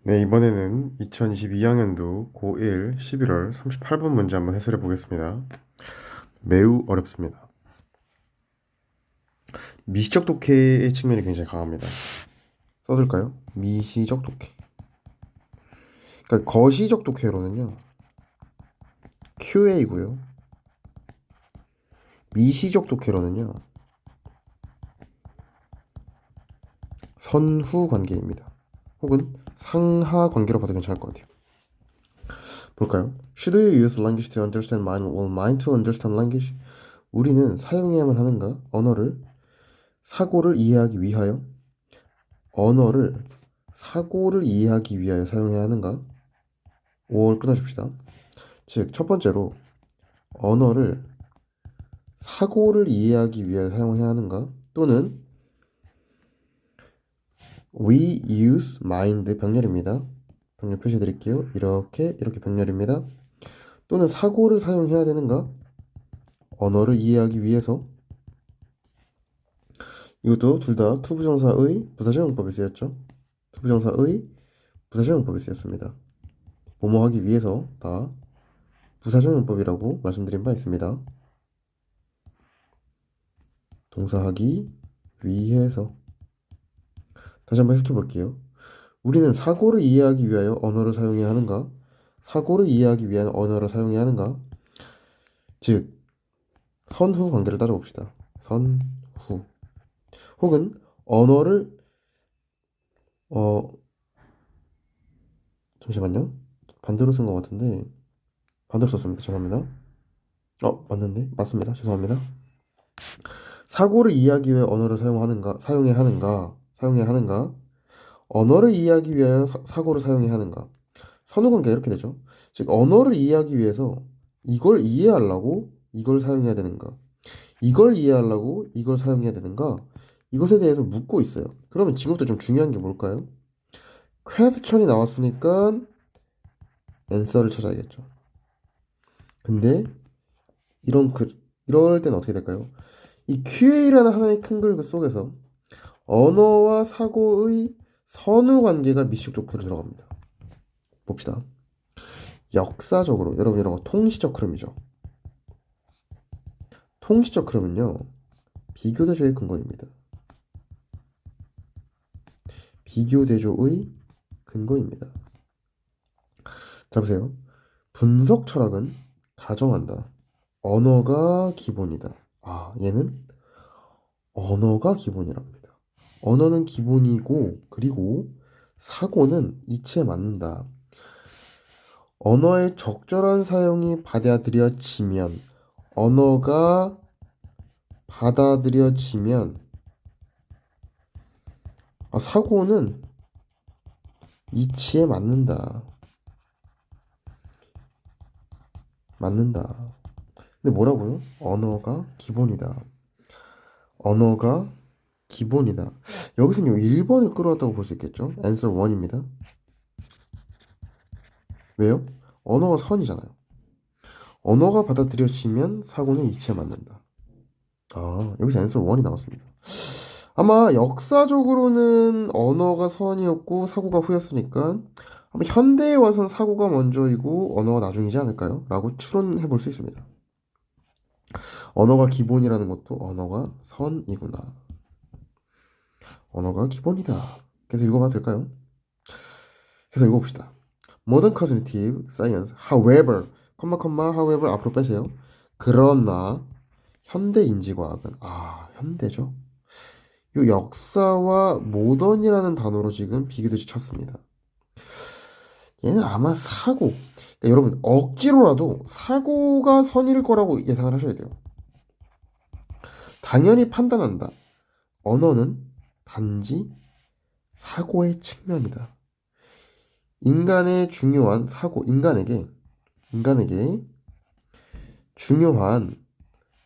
네, 이번에는 2022학년도 고1 11월 38분 문제 한번 해설해 보겠습니다. 매우 어렵습니다. 미시적 독해의 측면이 굉장히 강합니다. 써둘까요? 미시적 독해. 그러니까 거시적 독해로는요, QA고요. 미시적 독해로는요, 선후 관계입니다. 혹은 상하 관계로 봐도 괜찮을 것 같아요. 볼까요? Should you use language to understand mind or mind to understand language? 우리는 사용해야만 하는가? 언어를 사고를 이해하기 위하여 언어를 사고를 이해하기 위하여 사용해야 하는가? 5월 끊어줍시다. 즉, 첫 번째로 언어를 사고를 이해하기 위하여 사용해야 하는가? 또는 we use mind 병렬입니다. 병렬 표시해 드릴게요. 이렇게 병렬입니다. 또는 사고를 사용해야 되는가? 언어를 이해하기 위해서. 이것도 둘 다 투부정사의 부사적용법에 쓰였죠. 투부정사의 부사적용법에 쓰였습니다. 뭐뭐 하기 위해서 다 부사적용법이라고 말씀드린 바 있습니다. 동사하기 위해서. 다시 한번 해석해 볼게요. 우리는 사고를 이해하기 위하여 언어를 사용해야 하는가? 사고를 이해하기 위한 언어를 사용해야 하는가? 즉, 선후 관계를 따져봅시다. 선후. 혹은 언어를 어 잠시만요. 반대로 쓴 것 같은데 반대로 썼습니다. 죄송합니다. 맞는데? 맞습니다. 죄송합니다. 사고를 이해하기 위해 언어를 사용해야 하는가? 언어를 이해하기 위하여 사고를 사용해야 하는가? 선후관계가 이렇게 되죠. 즉, 언어를 이해하기 위해서 이걸 이해하려고 이걸 사용해야 되는가? 이걸 이해하려고 이걸 사용해야 되는가? 이것에 대해서 묻고 있어요. 그러면 지금부터 좀 중요한 게 뭘까요? 퀘스천이 나왔으니까 앤서를 찾아야겠죠. 근데 이럴 때는 어떻게 될까요? 이 QA라는 하나의 큰 그림 속에서 언어와 사고의 선후 관계가 미시적 조건으로 들어갑니다. 봅시다. 역사적으로 여러분 이런 거 통시적 흐름이죠. 통시적 흐름은요, 비교대조의 근거입니다. 비교대조의 근거입니다. 자, 보세요. 분석 철학은 가정한다. 언어가 기본이다. 얘는 언어가 기본이랍니다. 언어는 기본이고, 그리고 사고는 이치에 맞는다. 언어의 적절한 사용이 받아들여지면, 언어가 받아들여지면, 사고는 이치에 맞는다. 맞는다. 근데 뭐라고요? 언어가 기본이다. 언어가 기본이다. 여기서는 1번을 끌어왔다고 볼 수 있겠죠? answer 1입니다. 왜요? 언어가 선이잖아요. 언어가 받아들여지면 사고는 이치에 맞는다. 여기서 answer 1이 나왔습니다. 아마 역사적으로는 언어가 선이었고 사고가 후였으니까 아마 현대에 와서는 사고가 먼저이고 언어가 나중이지 않을까요? 라고 추론해 볼 수 있습니다. 언어가 기본이라는 것도 언어가 선이구나. 언어가 기본이다. 그래서 읽어봐도 될까요? 그래서 읽어봅시다. Modern cognitive science, however, however 앞으로 빼세요. 그러나 현대 인지과학은 현대죠. 이 역사와 모던이라는 단어로 지금 비교듯이 쳤습니다. 얘는 아마 사고. 그러니까 여러분 억지로라도 사고가 선일 거라고 예상을 하셔야 돼요. 당연히 판단한다. 언어는 단지 사고의 측면이다. 인간의 중요한 사고, 인간에게 중요한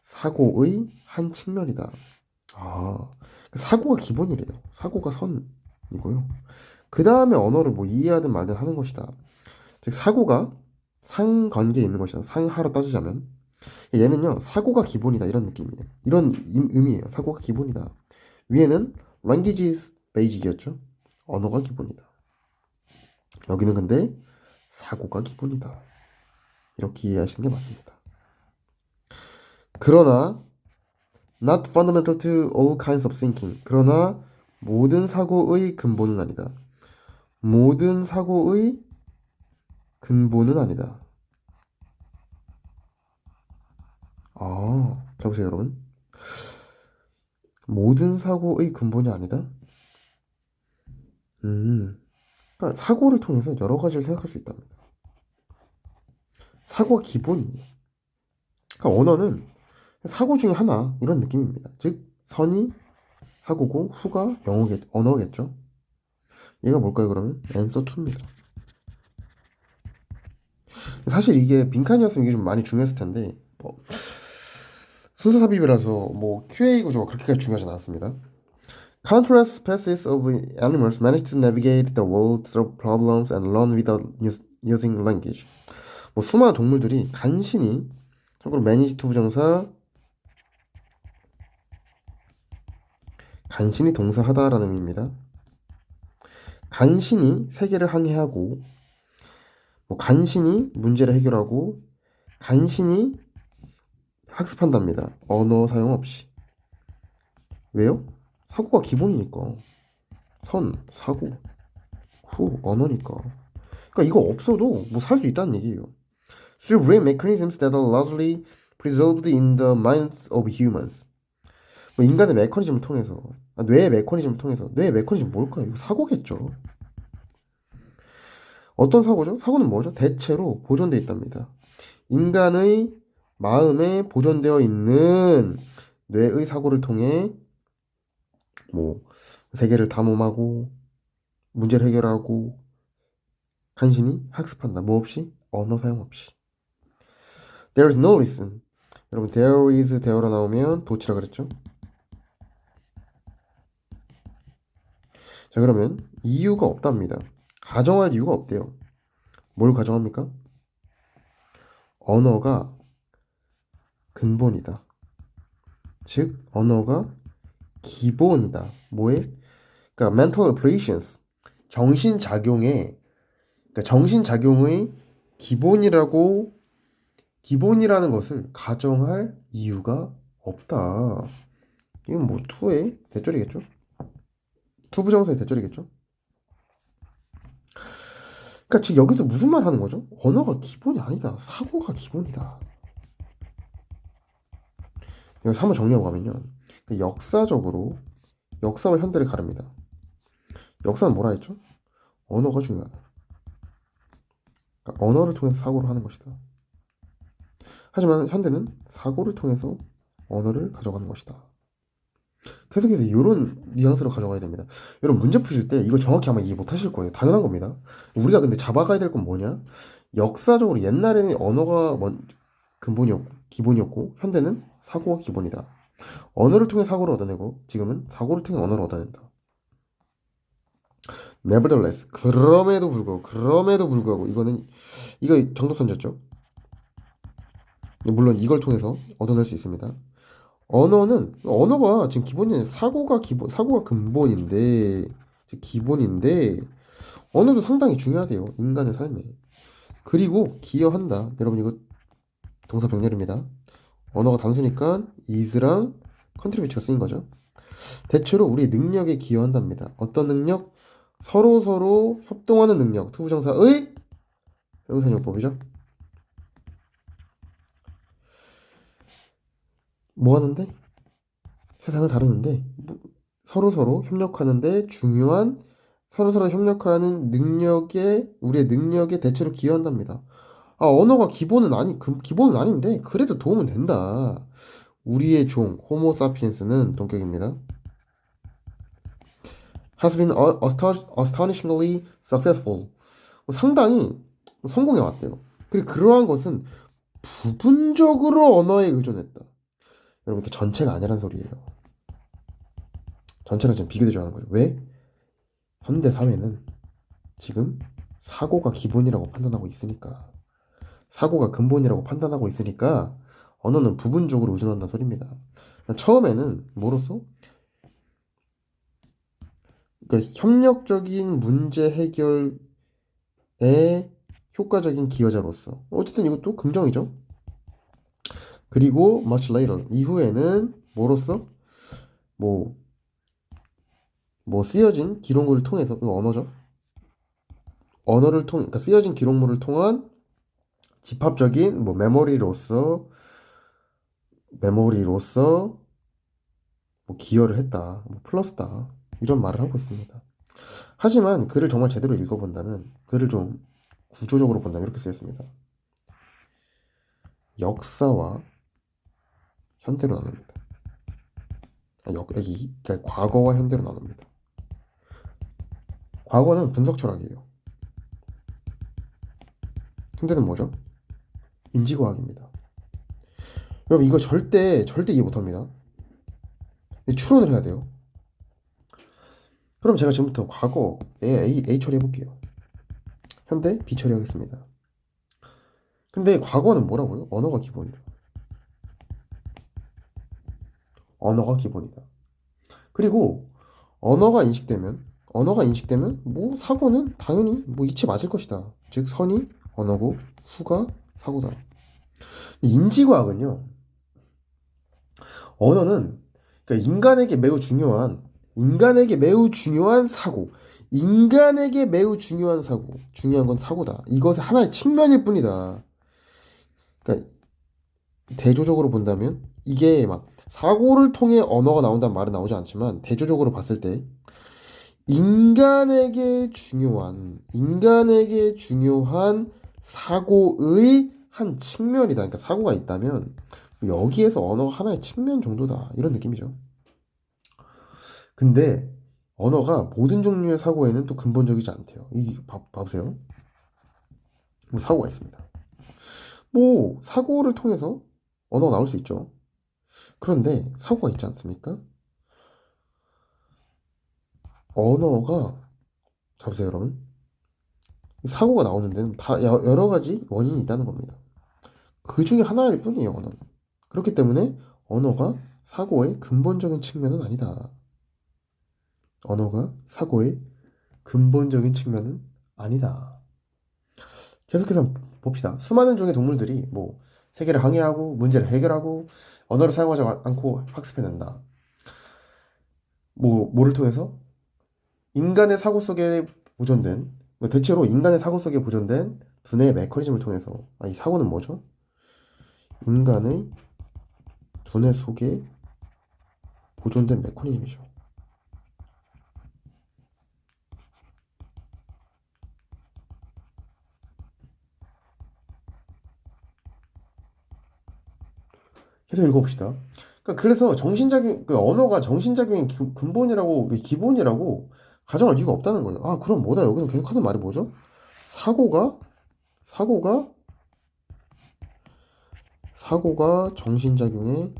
사고의 한 측면이다. 사고가 기본이래요. 사고가 선이고요. 그 다음에 언어를 뭐 이해하든 말든 하는 것이다. 즉, 사고가 상관계에 있는 것이다. 상하로 따지자면. 얘는요, 사고가 기본이다. 이런 느낌이에요. 이런 의미예요. 사고가 기본이다. 위에는 language is basic이었죠. 언어가 기본이다. 여기는 근데 사고가 기본이다. 이렇게 이해하시는 게 맞습니다. 그러나 not fundamental to all kinds of thinking. 그러나 모든 사고의 근본은 아니다. 모든 사고의 근본은 아니다. 잘 보세요, 여러분. 모든 사고의 근본이 아니다? 그러니까 사고를 통해서 여러 가지를 생각할 수 있답니다. 사고가 기본이에요. 그러니까 언어는 사고 중에 하나 이런 느낌입니다. 즉 선이 사고고 후가 언어겠죠. 얘가 뭘까요 그러면? answer to입니다. 사실 이게 빈칸이었으면 이게 좀 많이 중요했을 텐데 순서 삽입이라서 뭐 QA 구조가 그렇게까지 중요하지 않았습니다. Countless species of animals manage to navigate the world through problems and learn without using language. 뭐 수많은 동물들이 간신히 참고로 manage to 부정사 간신히 동사하다라는 의미입니다. 간신히 세계를 항해하고 뭐 간신히 문제를 해결하고 간신히 학습한답니다. 언어 사용 없이. 왜요? 사고가 기본이니까. 선, 사고, 후, 언어니까. 그러니까 이거 없어도 뭐 살 수 있다는 얘기예요. Through brain mechanisms that are largely preserved in the minds of humans. 뭐 인간의 메커니즘을 통해서, 뇌의 메커니즘을 통해서. 뇌의 메커니즘 뭘까요? 이거 사고겠죠. 어떤 사고죠? 사고는 뭐죠? 대체로 보존되어 있답니다. 인간의 마음에 보존되어 있는 뇌의 사고를 통해 뭐 세계를 탐험하고 문제를 해결하고 간신히 학습한다. 뭐 없이? 언어 사용 없이. There is no reason. 여러분 there is there로 나오면 도치라 그랬죠? 자 그러면 이유가 없답니다. 가정할 이유가 없대요. 뭘 가정합니까? 언어가 근본이다. 즉 언어가 기본이다. 뭐에? 그러니까 mental operations 정신작용의 그러니까 정신작용의 기본이라는 것을 가정할 이유가 없다. 이건 뭐 투의 대절이겠죠? 투부정사의 대절이겠죠? 그러니까 지금 여기서 무슨 말 하는 거죠? 언어가 기본이 아니다. 사고가 기본이다. 여기서 한번 정리하고 가면요. 역사적으로 역사와 현대를 가릅니다. 역사는 뭐라 했죠? 언어가 중요하다. 그러니까 언어를 통해서 사고를 하는 것이다. 하지만 현대는 사고를 통해서 언어를 가져가는 것이다. 계속해서 이런 뉘앙스로 가져가야 됩니다. 여러분 문제 푸실 때 이거 정확히 아마 이해 못하실 거예요. 당연한 겁니다. 우리가 근데 잡아가야 될 건 뭐냐? 역사적으로 옛날에는 언어가 기본이었고 현대는 사고가 기본이다. 언어를 통해 사고를 얻어내고 지금은 사고를 통해 언어를 얻어낸다. Nevertheless, 그럼에도 불구하고 이거 정답 던졌죠. 물론 이걸 통해서 얻어낼 수 있습니다. 언어가 지금 기본이 사고가 근본인데 기본인데 언어도 상당히 중요하대요. 인간의 삶에. 그리고 기여한다. 여러분 이거 동사 병렬입니다. 언어가 단수니까 is랑 contribute가 쓰인 거죠. 대체로 우리 능력에 기여한답니다. 어떤 능력? 서로 협동하는 능력. 투부정사의 형용사용법이죠. 뭐 하는데? 세상을 다루는데 서로 협력하는데 중요한 서로 협력하는 우리의 능력에 대체로 기여한답니다. 언어가 기본은 아닌데 그래도 도움은 된다. 우리의 종 호모사피엔스는 동격입니다. has been astonishingly successful. 상당히 성공해 왔대요. 그리고 그러한 것은 부분적으로 언어에 의존했다. 여러분 이게 전체가 아니란 소리예요. 전체랑 지금 비교대조하는 거죠. 왜? 현대 사회는 지금 사고가 기본이라고 판단하고 있으니까 사고가 근본이라고 판단하고 있으니까 언어는 부분적으로 의존한다는 소리입니다. 처음에는 뭐로써? 그러니까 협력적인 문제 해결 효과적인 기여자로서. 어쨌든 이것도 긍정이죠. 그리고 much later 이후에는 뭐로써 뭐 쓰여진 기록물을 통해서 그 언어죠. 언어를 통 그러니까 쓰여진 기록물을 통한 집합적인 뭐 메모리로서 뭐 기여를 했다. 뭐 플러스다. 이런 말을 하고 있습니다. 하지만 글을 정말 제대로 읽어본다면 글을 좀 구조적으로 본다면 이렇게 쓰였습니다. 역사와 현대로 나눕니다. 그러니까 과거와 현대로 나눕니다. 과거는 분석 철학이에요. 현대는 뭐죠? 인지과학입니다. 여러분 이거 절대 이해 못합니다. 추론을 해야 돼요. 그럼 제가 지금부터 과거에 A 처리해볼게요. 현대 B 처리하겠습니다. 근데 과거는 뭐라고요? 언어가 기본이다. 언어가 기본이다. 그리고 언어가 인식되면 뭐 사고는 당연히 뭐 이치 맞을 것이다. 즉 선이 언어고 후가 사고다. 인지과학은요. 언어는 그러니까 인간에게 매우 중요한 사고. 인간에게 매우 중요한 사고. 중요한 건 사고다. 이것의 하나의 측면일 뿐이다. 그러니까 대조적으로 본다면 이게 막 사고를 통해 언어가 나온다는 말은 나오지 않지만 대조적으로 봤을 때 인간에게 중요한 사고의 한 측면이다. 그러니까 사고가 있다면 여기에서 언어가 하나의 측면 정도다. 이런 느낌이죠. 근데 언어가 모든 종류의 사고에는 또 근본적이지 않대요. 봐보세요. 뭐 사고가 있습니다. 뭐 사고를 통해서 언어가 나올 수 있죠. 그런데 사고가 있지 않습니까? 언어가 잡으세요 여러분. 사고가 나오는 데는 다 여러 가지 원인이 있다는 겁니다. 그 중에 하나일 뿐이에요 언어는. 그렇기 때문에 언어가 사고의 근본적인 측면은 아니다. 언어가 사고의 근본적인 측면은 아니다. 계속해서 봅시다. 수많은 종의 동물들이 뭐 세계를 항해하고 문제를 해결하고 언어를 사용하지 않고 학습해낸다. 뭐를 통해서? 인간의 사고 속에 보존된 대체로 인간의 사고 속에 보존된 두뇌의 메커니즘을 통해서 이 사고는 뭐죠? 인간의 두뇌 속에 보존된 메커니즘이죠. 계속 읽어봅시다. 그래서 정신작용, 언어가 정신작용의 근본이라고, 기본이라고 가정할 이유가 없다는 거예요. 아, 그럼 뭐다? 여기서 계속 하는 말이 뭐죠? 사고가, 사고가, 사고가 정신작용의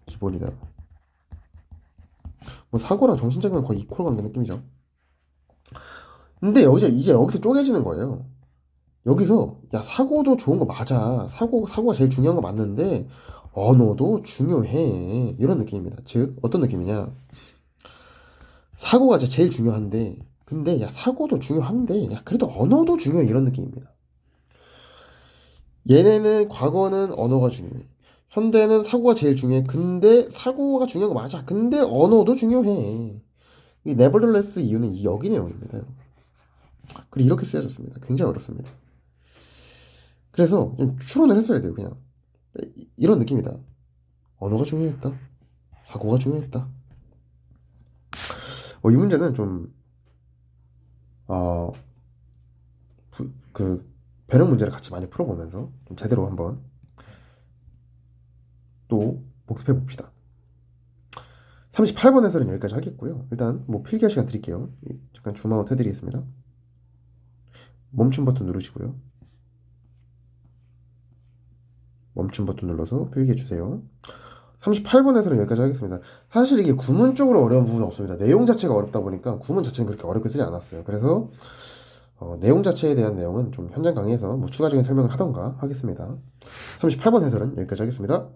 기본이다. 뭐 사고랑 정신작용은 거의 이퀄 관계 느낌이죠. 근데 이제 여기서 쪼개지는 거예요. 여기서 야 사고도 좋은 거 맞아. 사고가 제일 중요한 거 맞는데 언어도 중요해. 이런 느낌입니다. 즉 어떤 느낌이냐? 사고가 제일 중요한데 근데 야 사고도 중요한데 야 그래도 언어도 중요해. 이런 느낌입니다. 얘네는 과거는 언어가 중요해. 현대는 사고가 제일 중요해. 근데 사고가 중요한 거 맞아. 근데 언어도 중요해. 이 nevertheless 이유는 이 여기 내용입니다. 그리고 이렇게 쓰여졌습니다. 굉장히 어렵습니다. 그래서 좀 추론을 했어야 돼요. 그냥 이런 느낌이다. 언어가 중요했다. 사고가 중요했다. 이 문제는 좀 어, 배련 문제를 같이 많이 풀어보면서 좀 제대로 한번 또 복습해 봅시다. 38번에서는 여기까지 하겠고요. 일단 뭐 필기할 시간 드릴게요. 잠깐 줌아웃 해드리겠습니다. 멈춤 버튼 누르시고요. 멈춤 버튼 눌러서 필기해 주세요. 38번에서는 여기까지 하겠습니다. 사실 이게 구문 쪽으로 어려운 부분은 없습니다. 내용 자체가 어렵다 보니까 구문 자체는 그렇게 어렵게 쓰지 않았어요. 그래서 내용 자체에 대한 내용은 좀 현장 강의에서 뭐 추가적인 설명을 하던가 하겠습니다. 38번 해설은 여기까지 하겠습니다.